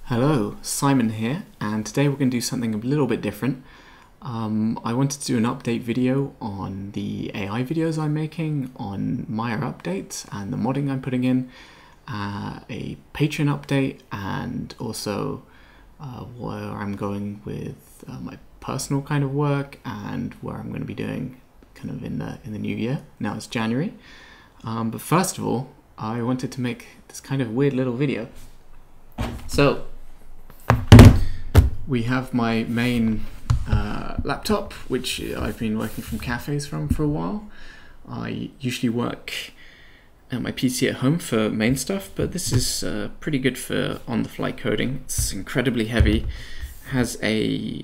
Hello, Simon here, and today we're going to do something a little bit different. I wanted to do an update video on the AI videos I'm making, on Maya updates and the modding I'm putting in, a Patreon update, and also where I'm going with my personal kind of work and where I'm going to be doing kind of in the new year. Now it's January, but first of all, I wanted to make this kind of weird little video. So we have my main laptop, which I've been working from cafes from for a while. I usually work at my PC at home for main stuff, but this is pretty good for on-the-fly coding. It's incredibly heavy, has a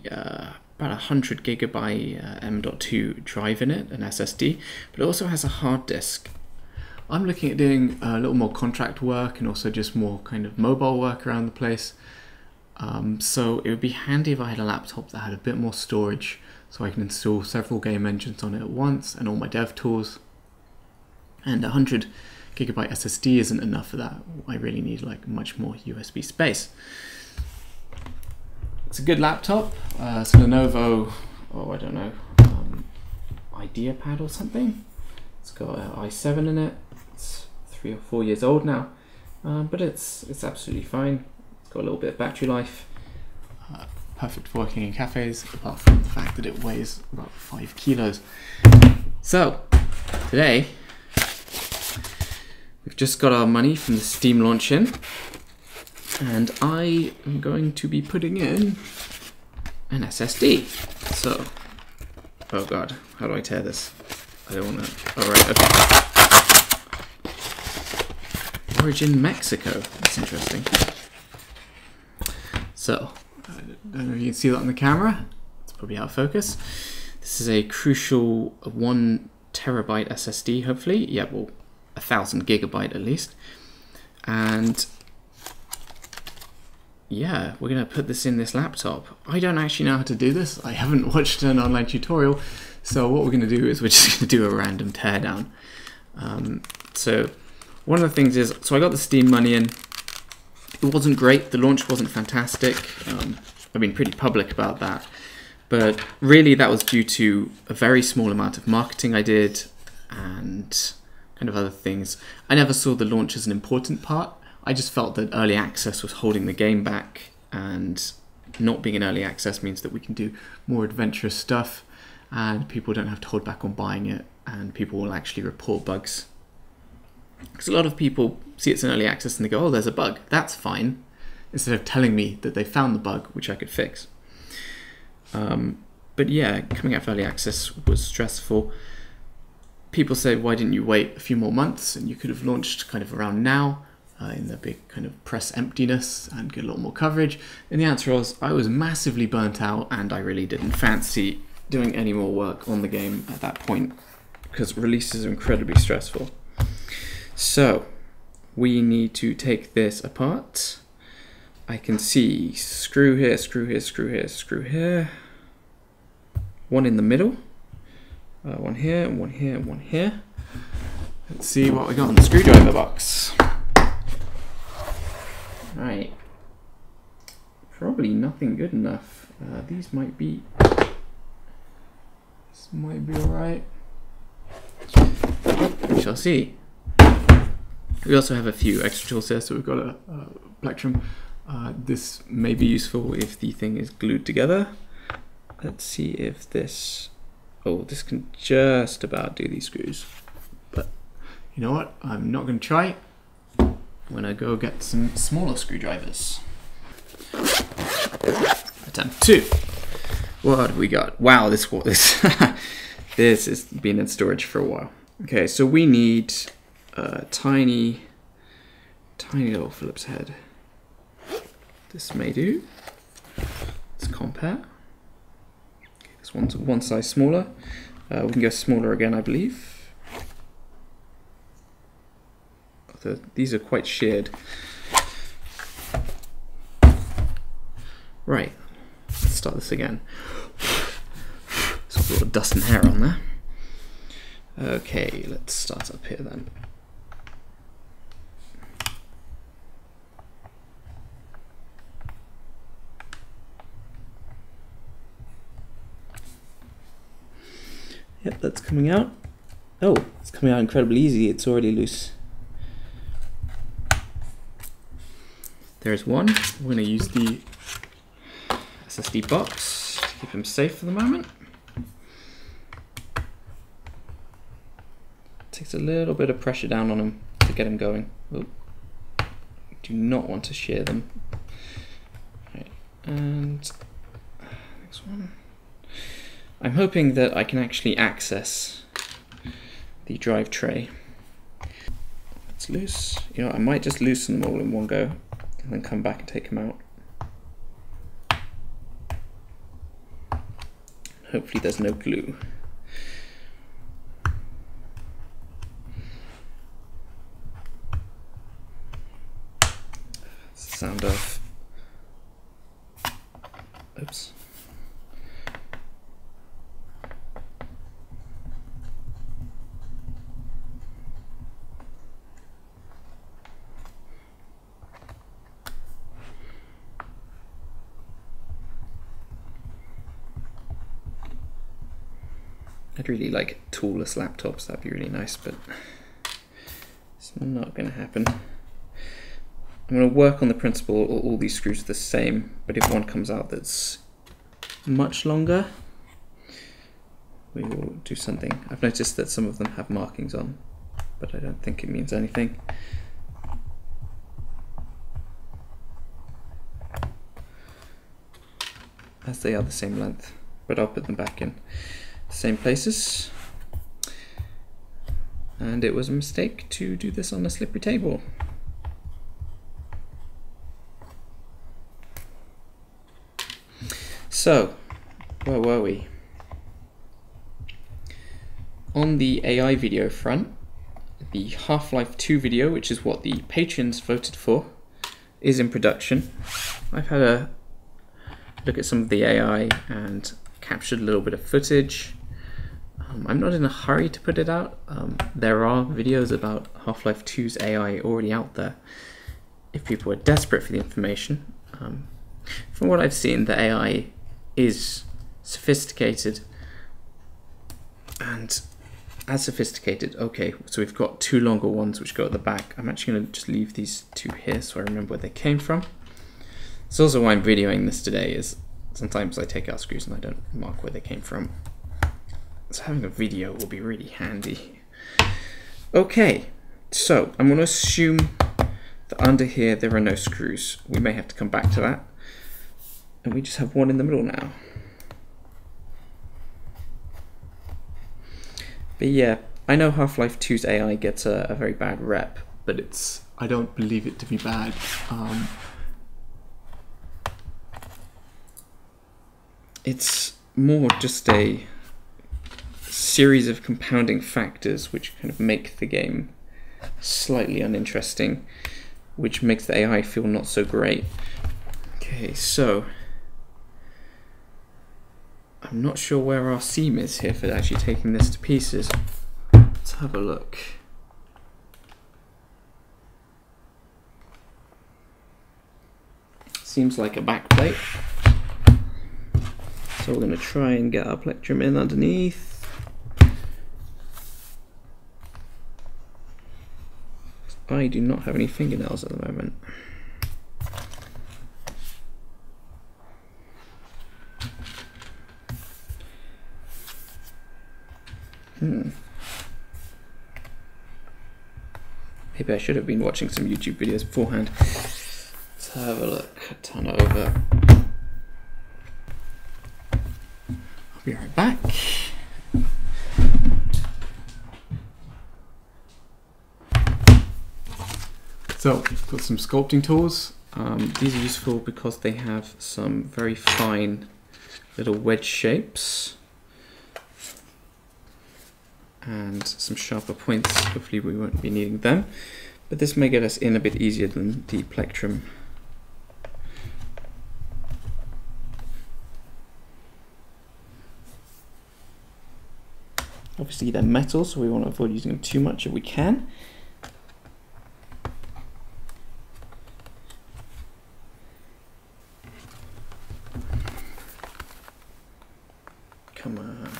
about 100 gigabyte M.2 drive in it, an SSD, but it also has a hard disk. I'm looking at doing a little more contract work and also just more kind of mobile work around the place. So it would be handy if I had a laptop that had a bit more storage so I can install several game engines on it at once and all my dev tools. And 100 gigabyte SSD isn't enough for that. I really need like much more USB space. It's a good laptop. It's a Lenovo, I don't know, IdeaPad or something. It's got an i7 in it. It's 3 or 4 years old now, but it's absolutely fine. It's got a little bit of battery life. Perfect for working in cafes, apart from the fact that it weighs about 5 kilos. So today we've just got our money from the Steam launch in, and I am going to be putting in an SSD. So, oh god, how do I tear this? I don't want to. Alright, okay. Origin Mexico. That's interesting. So, I don't know if you can see that on the camera. It's probably out of focus. This is a crucial 1 terabyte SSD, hopefully. Yeah, well, 1000 gigabyte at least. And yeah, we're going to put this in this laptop. I don't actually know how to do this. I haven't watched an online tutorial. So what we're going to do is we're just going to do a random teardown. So one of the things is, so I got the Steam money in. It wasn't great. The launch wasn't fantastic. I've been pretty public about that. But really that was due to a very small amount of marketing I did and kind of other things. I never saw the launch as an important part. I just felt that early access was holding the game back, and not being in early access means that we can do more adventurous stuff and people don't have to hold back on buying it, and people will actually report bugs. Because a lot of people see it's in early access and they go, oh, there's a bug, that's fine, instead of telling me that they found the bug, which I could fix. But yeah, coming out of early access was stressful. People say, why didn't you wait a few more months and you could have launched kind of around now, in the big kind of press emptiness and get a lot more coverage? And the answer was, I was massively burnt out and I really didn't fancy doing any more work on the game at that point because releases are incredibly stressful. So we need to take this apart. I can see screw here, screw here, screw here, screw here. One in the middle, one here, one here, one here. Let's see what we got in the screwdriver box. Right, probably nothing good enough. These might be. This might be alright. We shall see. We also have a few extra tools here. So we've got a plectrum. This may be useful if the thing is glued together. Let's see if this. Oh, this can just about do these screws. But you know what? I'm not going to try it. I'm going to go get some smaller screwdrivers. Attempt 2. What have we got? Wow, this this has been in storage for a while. Okay, so we need a tiny little Phillips head. This may do. Let's compare. Okay, this one's one size smaller. We can go smaller again, I believe. These are quite sheared. Right, let's start this again. There's a little dust and hair on there. Okay, let's start up here then. Yep, that's coming out. Oh, it's coming out incredibly easy. It's already loose. There's one. We're going to use the SSD box to keep him safe for the moment. Takes a little bit of pressure down on him to get him going. Oh. Do not want to shear them. Right. And next one. I'm hoping that I can actually access the drive tray. It's loose. You know, I might just loosen them all in one go and then come back and take them out. Hopefully there's no glue. It's the sound of... Oops. I'd really like toolless laptops, that'd be really nice, but it's not going to happen. I'm going to work on the principle all these screws are the same, but if one comes out that's much longer, we will do something. I've noticed that some of them have markings on, but I don't think it means anything. As they are the same length, but I'll put them back in same places. And it was a mistake to do this on a slippery table. So, where were we? On the AI video front, the Half-Life 2 video, which is what the patrons voted for, is in production. I've had a look at some of the AI and captured a little bit of footage. I'm not in a hurry to put it out. There are videos about Half-Life 2's AI already out there if people are desperate for the information. From what I've seen, the AI is sophisticated, and as sophisticated. Okay, so we've got two longer ones which go at the back. I'm actually going to just leave these two here so I remember where they came from. It's also why I'm videoing this today, is sometimes I take out screws and I don't mark where they came from. So having a video will be really handy. Okay, so I'm going to assume that under here there are no screws. We may have to come back to that. And we just have one in the middle now. But yeah, I know Half-Life 2's AI gets a very bad rep, but I don't believe it to be bad. It's more just a series of compounding factors which kind of make the game slightly uninteresting, which makes the AI feel not so great. Okay, so I'm not sure where our seam is here for actually taking this to pieces. Let's have a look. Seems like a back plate. So we're going to try and get our plectrum in underneath. I do not have any fingernails at the moment. Maybe I should have been watching some YouTube videos beforehand. Let's have a look. Turn it over. I'll be right back. So, got some sculpting tools. These are useful because they have some very fine little wedge shapes and some sharper points. Hopefully we won't be needing them, but this may get us in a bit easier than the plectrum. Obviously they're metal, so we want to avoid using them too much if we can. Come on.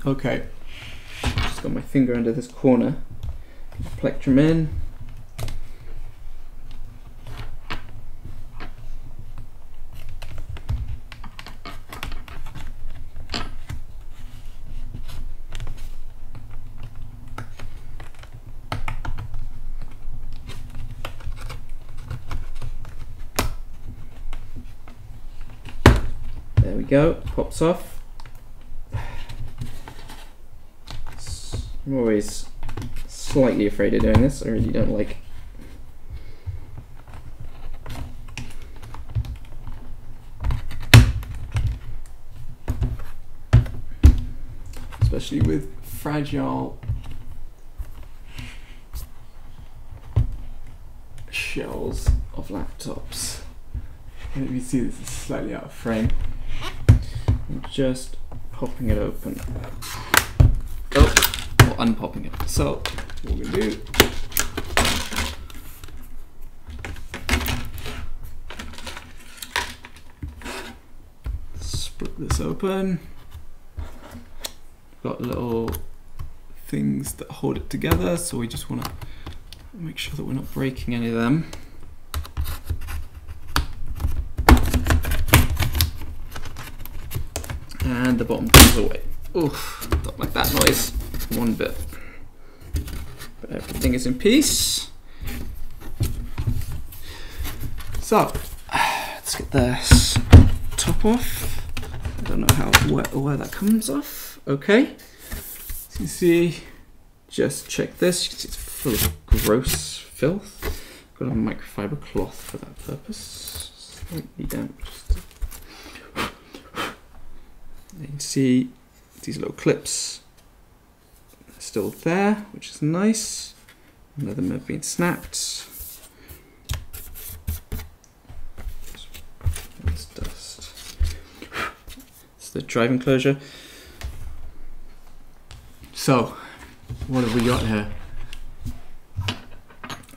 Okay, just got my finger under this corner. Get the plectrum in. There we go, pops off. I'm always slightly afraid of doing this. I really don't like especially with fragile shells of laptops. And if you see this is slightly out of frame. I'm just popping it open. Oh. Unpopping it. So what we're gonna do, split this open. Got little things that hold it together, so we just want to make sure that we're not breaking any of them. And the bottom comes away. Oof, don't like that noise. One bit, but everything is in peace. So let's get this top off. I don't know how where that comes off. Okay, so you see, just check this. You can see it's full of gross filth. Got a microfiber cloth for that purpose. Slightly damp. You can see these little clips still there, which is nice. None of them have been snapped. That's dust. It's the drive enclosure. So, what have we got here?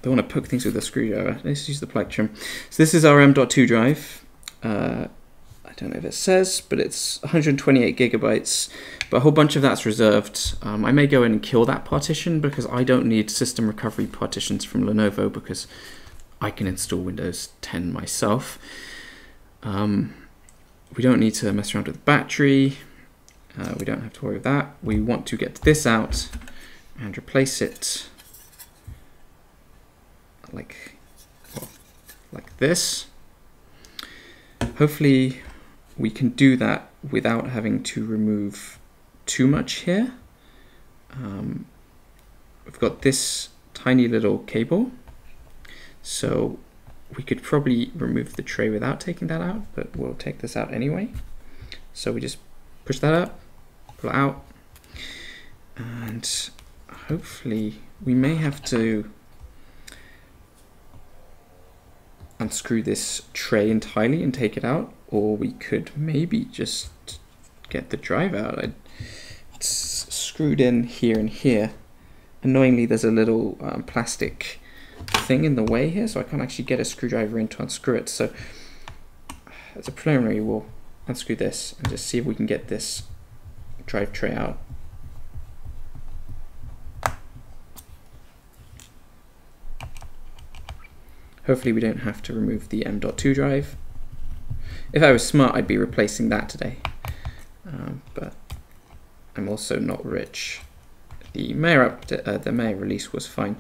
Don't want to poke things with a screwdriver. Let's use the plectrum. So this is our M.2 drive. I don't know if it says, but it's 128 gigabytes, but a whole bunch of that's reserved. I may go in and kill that partition because I don't need system recovery partitions from Lenovo because I can install Windows 10 myself. We don't need to mess around with the battery. We don't have to worry with that. We want to get this out and replace it like this. Hopefully we can do that without having to remove too much here. We've got this tiny little cable, so we could probably remove the tray without taking that out, but we'll take this out anyway. So we just push that up, pull it out, and hopefully we may have to unscrew this tray entirely and take it out, or we could maybe just get the drive out. It's screwed in here and here. Annoyingly, there's a little plastic thing in the way here, so I can't actually get a screwdriver in to unscrew it. So as a preliminary, we'll unscrew this and just see if we can get this drive tray out. Hopefully we don't have to remove the M.2 drive. If I was smart, I'd be replacing that today, but I'm also not rich. The May release was fine.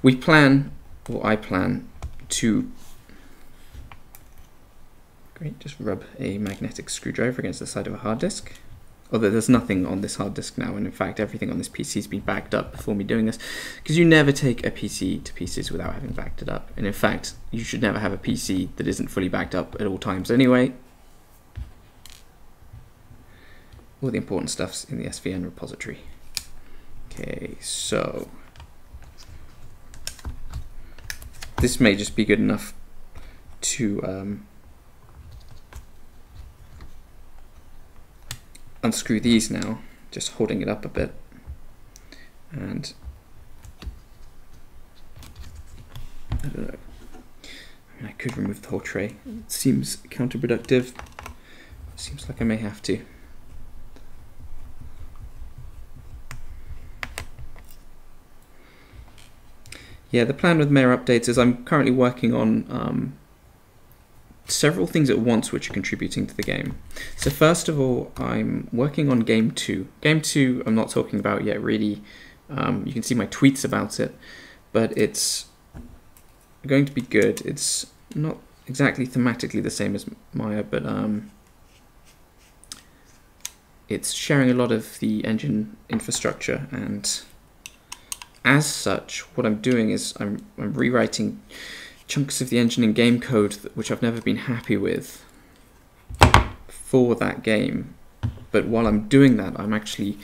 We plan, or I plan, to just rub a magnetic screwdriver against the side of a hard disk. Although there's nothing on this hard disk now, and in fact everything on this PC has been backed up before me doing this, because you never take a PC to pieces without having backed it up. And in fact, you should never have a PC that isn't fully backed up at all times anyway. All the important stuff's in the SVN repository. Okay, so this may just be good enough to unscrew these now, just holding it up a bit, and I don't know, I could remove the whole tray. It seems counterproductive. It seems like I may have to. Yeah, the plan with Maya updates is I'm currently working on several things at once which are contributing to the game. So first of all, I'm working on Game 2. Game 2 I'm not talking about yet really. You can see my tweets about it, but it's going to be good. It's not exactly thematically the same as Maya, but it's sharing a lot of the engine infrastructure, and as such, what I'm doing is I'm rewriting chunks of the engine in game code which I've never been happy with for that game. But while I'm doing that, I'm actually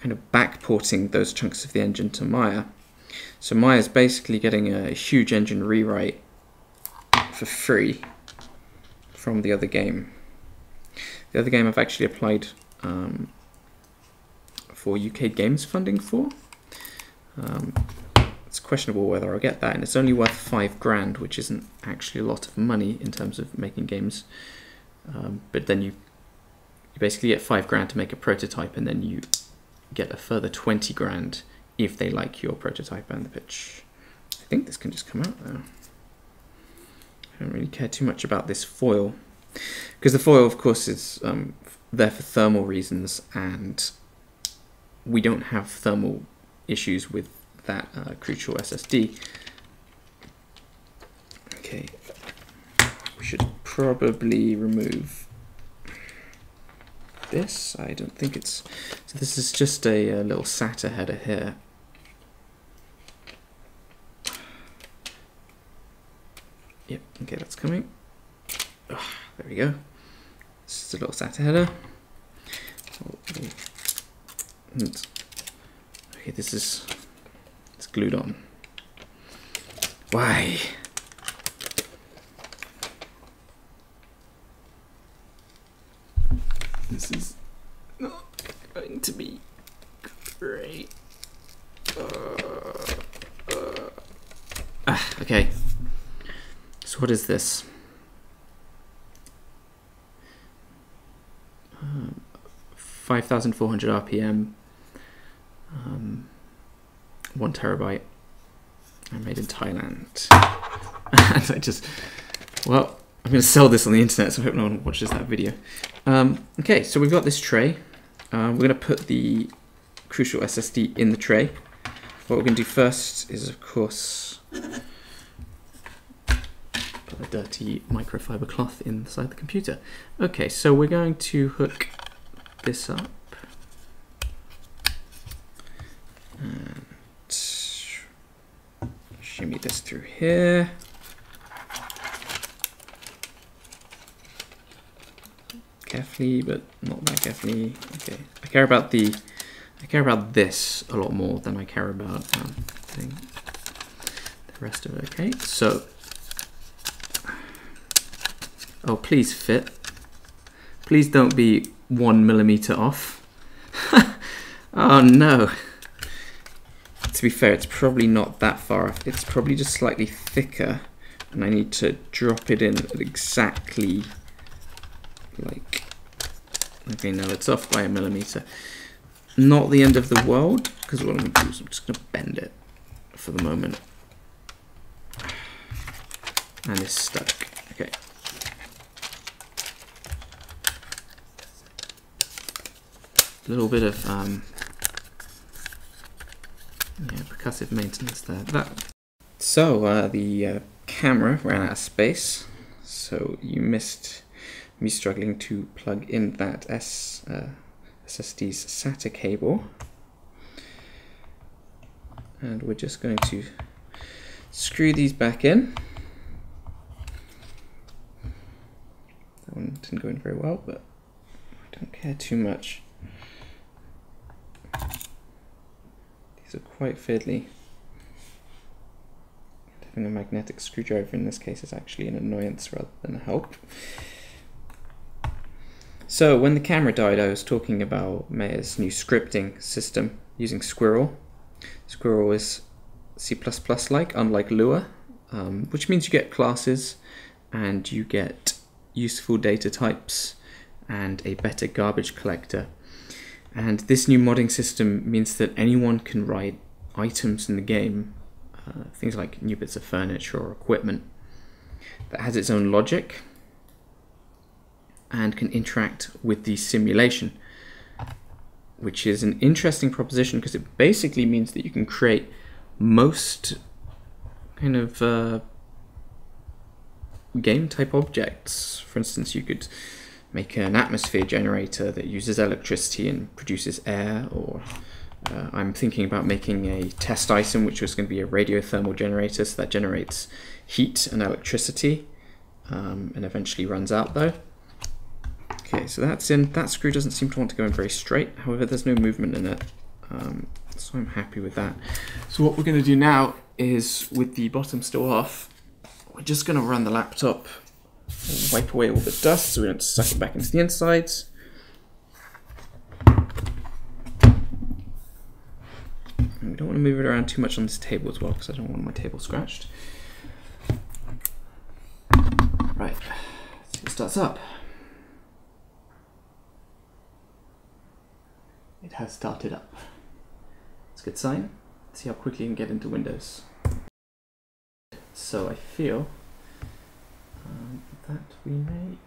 kind of backporting those chunks of the engine to Maya. So Maya's basically getting a huge engine rewrite for free from the other game. The other game I've actually applied for UK Games funding for. It's questionable whether I'll get that, and it's only worth £5 grand, which isn't actually a lot of money in terms of making games. But then you basically get £5 grand to make a prototype, and then you get a further 20 grand if they like your prototype and the pitch. I think this can just come out though. I don't really care too much about this foil, because the foil, of course, is there for thermal reasons, and we don't have thermal issues with that crucial SSD. Okay, we should probably remove this. I don't think it's... So this is just a little SATA header here. Yep, okay, that's coming. Oh, there we go. This is a little SATA header. And, okay, this is... It's glued on. Why? This is not going to be great. Okay. So what is this? 5,400 RPM. 1 terabyte. I'm made in Thailand. And I just, well, I'm going to sell this on the internet, so I hope no one watches that video. Okay, so we've got this tray. We're going to put the crucial SSD in the tray. What we're going to do first is, of course, put a dirty microfiber cloth inside the computer. Okay, so we're going to hook this up. And shimmy this through here. Carefully, but not that carefully. Okay, I care about this a lot more than I care about getting the rest of it. Okay, so, oh, please fit. Please don't be 1 millimeter off. Oh no. To be fair, it's probably not that far off. It's probably just slightly thicker, and I need to drop it in at exactly like, okay, now it's off by 1 millimeter. Not the end of the world, because what I'm going to do is I'm just going to bend it for the moment. And it's stuck. Okay. A little bit of yeah, percussive maintenance there. So the camera ran out of space, so you missed me struggling to plug in that SSD's SATA cable. And we're just going to screw these back in. That one didn't go in very well, but I don't care too much. These are quite fiddly. Having a magnetic screwdriver in this case is actually an annoyance rather than a help. So when the camera died, I was talking about Maya's new scripting system using Squirrel. Squirrel is C++-like, unlike Lua, which means you get classes and you get useful data types and a better garbage collector. And this new modding system means that anyone can write items in the game things like new bits of furniture or equipment, that has its own logic and can interact with the simulation, which is an interesting proposition because it basically means that you can create most kind of game type objects. For instance, you could make an atmosphere generator that uses electricity and produces air, or I'm thinking about making a test item which was going to be a radiothermal generator, so that generates heat and electricity and eventually runs out though. Okay, so that's in. That screw doesn't seem to want to go in very straight, however there's no movement in it, so I'm happy with that. So what we're going to do now is, with the bottom still off, we're just going to run the laptop, wipe away all the dust so we don't suck it back into the insides. And we don't want to move it around too much on this table as well, because I don't want my table scratched. Right, so it starts up. It has started up. It's a good sign. Let's see how quickly you can get into Windows. So I feel that we may...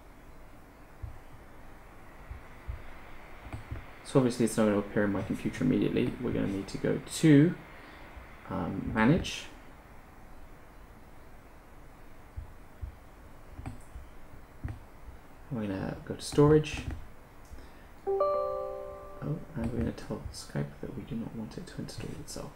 So obviously it's not going to appear in my computer immediately. We're going to need to go to Manage. We're going to go to Storage. Oh, and we're going to tell Skype that we do not want it to install itself.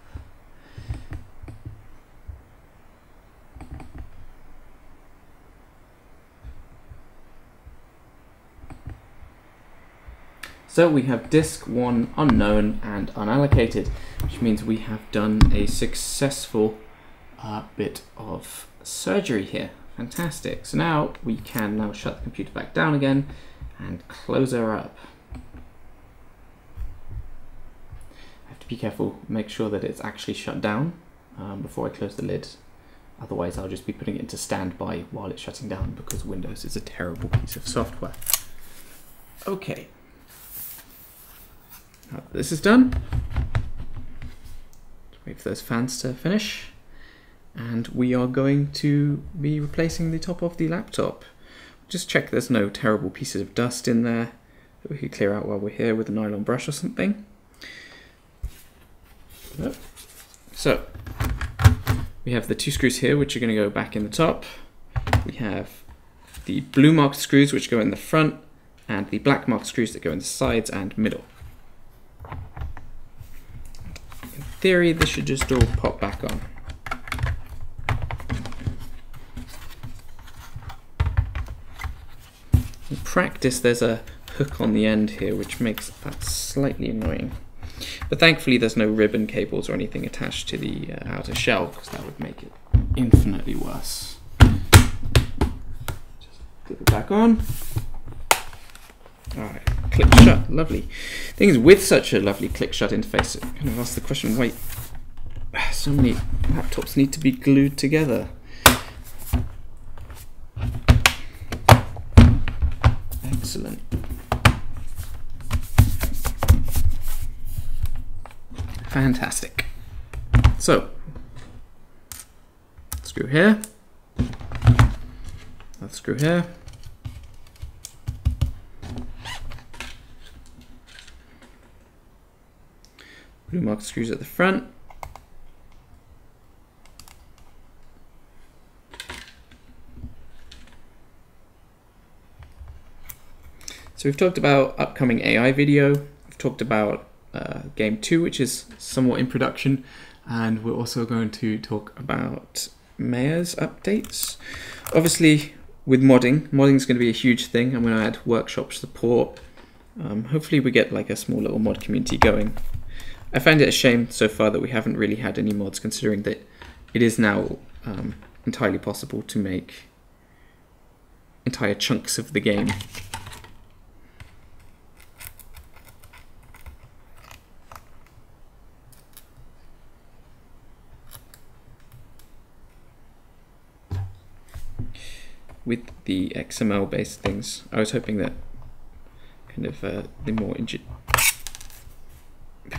So we have disk 1 unknown and unallocated, which means we have done a successful bit of surgery here. Fantastic. So now we can now shut the computer back down again and close her up. I have to be careful, make sure that it's actually shut down before I close the lid. Otherwise I'll just be putting it into standby while it's shutting down, because Windows is a terrible piece of software. Okay. Now this is done. Wait for those fans to finish. And we are going to be replacing the top of the laptop. Just check there's no terrible pieces of dust in there that we could clear out while we're here with a nylon brush or something. Nope. So we have the 2 screws here which are going to go back in the top. We have the blue marked screws which go in the front, and the black marked screws that go in the sides and middle. In theory this should just all pop back on. In practice there's a hook on the end here which makes that slightly annoying. But thankfully there's no ribbon cables or anything attached to the outer shell, because that would make it infinitely worse. Just clip it back on. Alright, click shut, lovely. Thing is, with such a lovely click shut interface, it kind of asks the question, why so many laptops need to be glued together. Excellent. Fantastic. So, screw here, another screw here, blue marked screws at the front, so we've talked about upcoming AI video, we've talked about game 2, which is somewhat in production, and we're also going to talk about Mayor's updates. Obviously, with modding is going to be a huge thing. I'm going to add workshop support. Hopefully we get like a small little mod community going. I find it a shame so far that we haven't really had any mods, considering that it is now entirely possible to make entire chunks of the game. With the XML based things, I was hoping that kind of people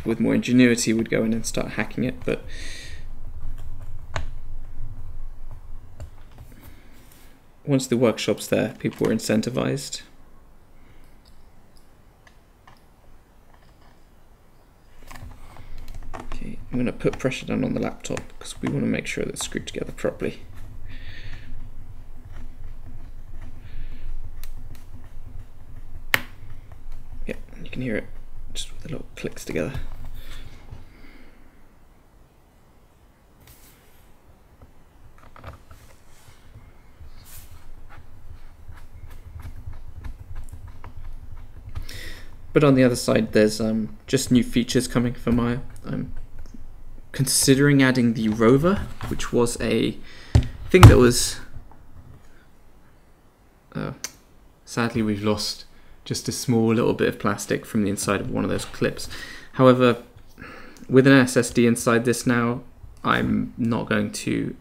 with more ingenuity would go in and start hacking it, but once the workshop's there, people were incentivized. Okay, I'm going to put pressure down on the laptop because we want to make sure that it's screwed together properly. Yep, you can hear it just with the little clicks together. But on the other side, there's just new features coming for Maya. I'm considering adding the rover, which was a thing that was... sadly, we've lost just a small little bit of plastic from the inside of one of those clips. However, with an SSD inside this now, I'm not going to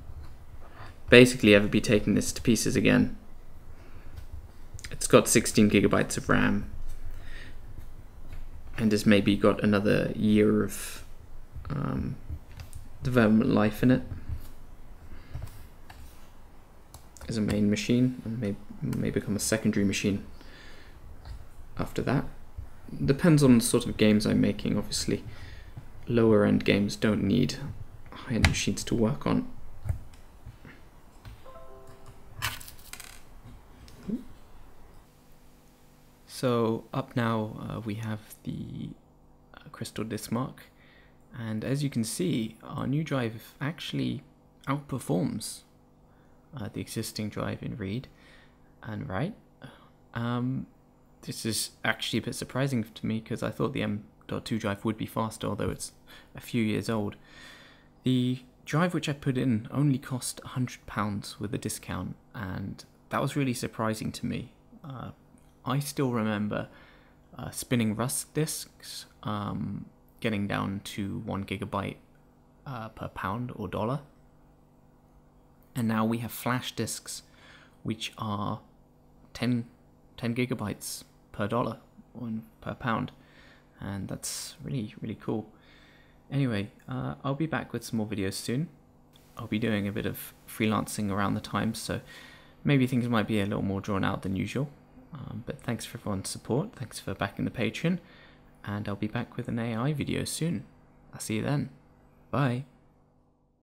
basically ever be taking this to pieces again. It's got 16 gigabytes of RAM. And has maybe got another year of development life in it as a main machine, and may become a secondary machine after that. Depends on the sort of games I'm making, obviously. Lower end games don't need high-end machines to work on. So up now we have the Crystal Disk Mark, and as you can see, our new drive actually outperforms the existing drive in read and write. This is actually a bit surprising to me because I thought the M.2 drive would be faster, although it's a few years old. The drive which I put in only cost £100 with a discount, and that was really surprising to me. I still remember spinning Rust disks, getting down to 1 gigabyte per pound or dollar. And now we have flash disks which are 10 gigabytes per dollar or per pound. And that's really, really cool. Anyway, I'll be back with some more videos soon. I'll be doing a bit of freelancing around the time, so maybe things might be a little more drawn out than usual. But thanks for everyone's support, thanks for backing the Patreon, and I'll be back with an AI video soon. I'll see you then. Bye.